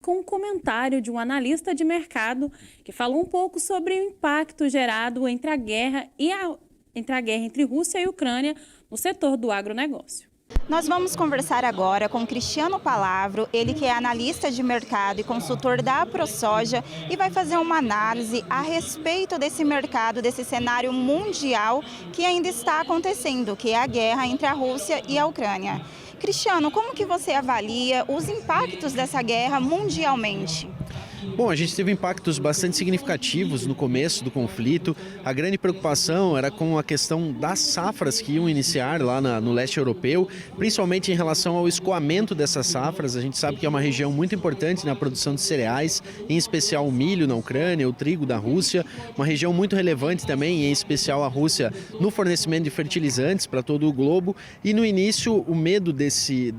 Com um comentário de um analista de mercado que falou um pouco sobre o impacto gerado entre a guerra entre Rússia e Ucrânia no setor do agronegócio. Nós vamos conversar agora com Cristiano Palavro, ele que é analista de mercado e consultor da ProSoja e vai fazer uma análise a respeito desse mercado, desse cenário mundial que ainda está acontecendo, que é a guerra entre a Rússia e a Ucrânia. Cristiano, como que você avalia os impactos dessa guerra mundialmente? Bom, a gente teve impactos bastante significativos no começo do conflito. A grande preocupação era com a questão das safras que iam iniciar lá no leste europeu, principalmente em relação ao escoamento dessas safras. A gente sabe que é uma região muito importante na produção de cereais, em especial o milho na Ucrânia, o trigo da Rússia, uma região muito relevante também, em especial a Rússia, no fornecimento de fertilizantes para todo o globo. E no início, o medo desse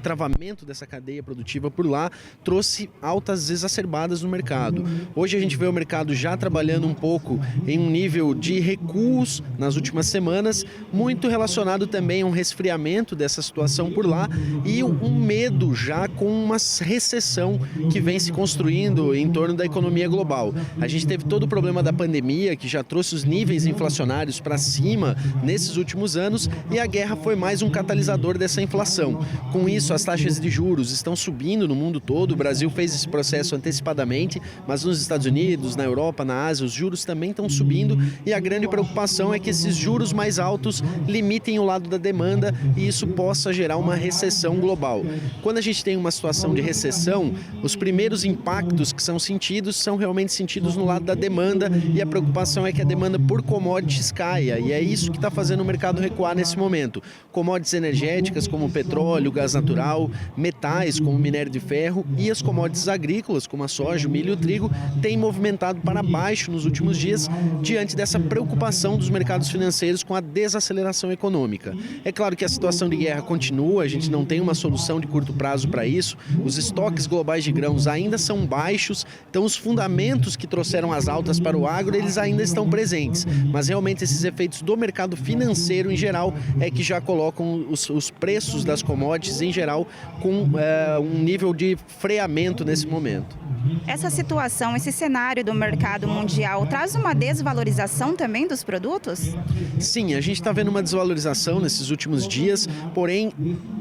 travamento dessa cadeia produtiva por lá trouxe altas exacerbadas no mercado. Hoje a gente vê o mercado já trabalhando um pouco em um nível de recuos nas últimas semanas, muito relacionado também a um resfriamento dessa situação por lá e um medo já com uma recessão que vem se construindo em torno da economia global. A gente teve todo o problema da pandemia, que já trouxe os níveis inflacionários para cima nesses últimos anos, e a guerra foi mais um catalisador dessa inflação. Com isso, as taxas de juros estão subindo no mundo todo. O Brasil fez esse processo antecipadamente, mas nos Estados Unidos, na Europa, na Ásia, os juros também estão subindo, e a grande preocupação é que esses juros mais altos limitem o lado da demanda e isso possa gerar uma recessão global. Quando a gente tem uma situação de recessão, os primeiros impactos que são sentidos são realmente sentidos no lado da demanda, e a preocupação é que a demanda por commodities caia, e é isso que está fazendo o mercado recuar nesse momento. Commodities energéticas como petróleo, gás natural, metais como minério de ferro e as commodities agrícolas como a soja, o milho e o trigo têm movimentado para baixo nos últimos dias diante dessa preocupação dos mercados financeiros com a desaceleração econômica. É claro que a situação de guerra continua, a gente não tem uma solução de curto prazo para isso, os estoques globais de grãos ainda são baixos, então os fundamentos que trouxeram as altas para o agro, eles ainda estão presentes, mas realmente esses efeitos do mercado financeiro em geral é que já colocam os preços das commodities em geral com um nível de freamento nesse momento. Essa situação, esse cenário do mercado mundial traz uma desvalorização também dos produtos? Sim, a gente está vendo uma desvalorização nesses últimos dias, porém,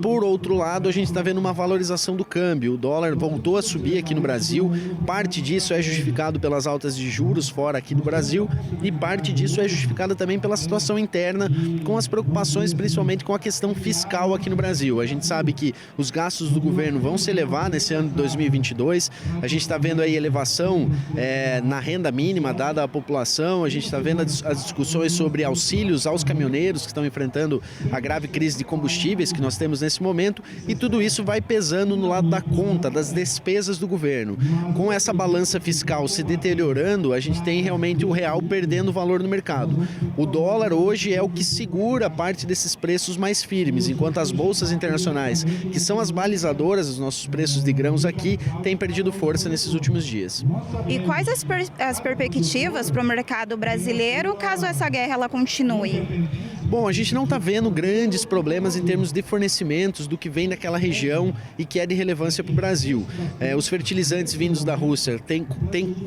por outro lado, a gente está vendo uma valorização do câmbio. O dólar voltou a subir aqui no Brasil, parte disso é justificado pelas altas de juros fora aqui do Brasil e parte disso é justificada também pela situação interna, com as preocupações principalmente com a questão fiscal aqui no Brasil. A gente sabe que os gastos do governo vão se elevar nesse ano de 2022, a gente está vendo aí elevação na renda mínima dada à população, a gente está vendo as discussões sobre auxílios aos caminhoneiros que estão enfrentando a grave crise de combustíveis que nós temos nesse momento, e tudo isso vai pesando no lado da conta, das despesas do governo. Com essa balança fiscal se deteriorando, a gente tem realmente o real perdendo valor no mercado. O dólar hoje é o que segura parte desses preços mais firmes, enquanto as bolsas internacionais, que são as balizadoras dos nossos preços de grãos aqui, têm perdido força nesses últimos dias. E quais as perspectivas para o mercado brasileiro caso essa guerra ela continue? Bom, a gente não está vendo grandes problemas em termos de fornecimentos do que vem daquela região e que é de relevância para o Brasil. Os fertilizantes vindos da Rússia tem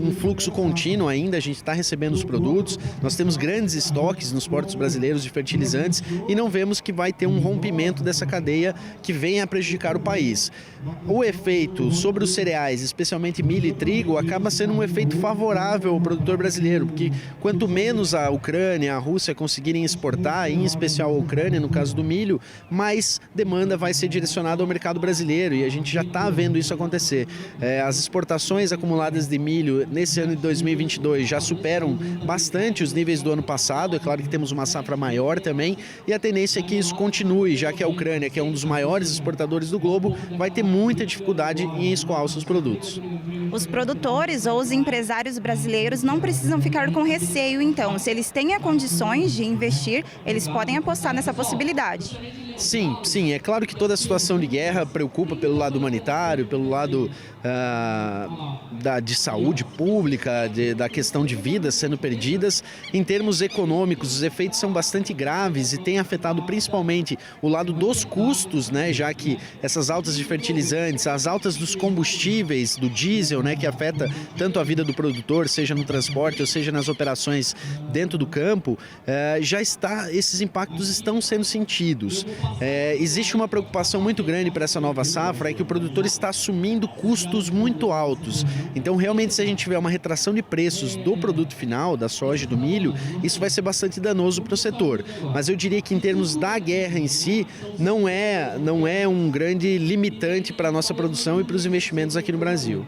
um fluxo contínuo ainda, a gente está recebendo os produtos, nós temos grandes estoques nos portos brasileiros de fertilizantes e não vemos que vai ter um rompimento dessa cadeia que venha a prejudicar o país. O efeito sobre os cereais, especialmente milho e trigo, acaba sendo um efeito favorável ao produtor brasileiro, porque quanto menos a Ucrânia, a Rússia conseguirem exportar, em especial a Ucrânia, no caso do milho, mais demanda vai ser direcionada ao mercado brasileiro, e a gente já está vendo isso acontecer. As exportações acumuladas de milho nesse ano de 2022 já superam bastante os níveis do ano passado, é claro que temos uma safra maior também, e a tendência é que isso continue, já que a Ucrânia, que é um dos maiores exportadores do globo, vai ter muita dificuldade em escoar os seus produtos. Os produtores ou os empresários brasileiros não precisam ficar com receio, então, se eles têm condições de investir, eles podem apostar nessa possibilidade. Sim, sim. É claro que toda a situação de guerra preocupa pelo lado humanitário, pelo lado de saúde pública, da questão de vidas sendo perdidas. Em termos econômicos, os efeitos são bastante graves e têm afetado principalmente o lado dos custos, né? Já que essas altas de fertilizantes, as altas dos combustíveis, do diesel, né? Que afeta tanto a vida do produtor, seja no transporte ou seja nas operações dentro do campo, esses impactos estão sendo sentidos. Existe uma preocupação muito grande para essa nova safra, é que o produtor está assumindo custos muito altos. Então, realmente, se a gente tiver uma retração de preços do produto final, da soja e do milho, isso vai ser bastante danoso para o setor. Mas eu diria que, em termos da guerra em si, não é um grande limitante para a nossa produção e para os investimentos aqui no Brasil.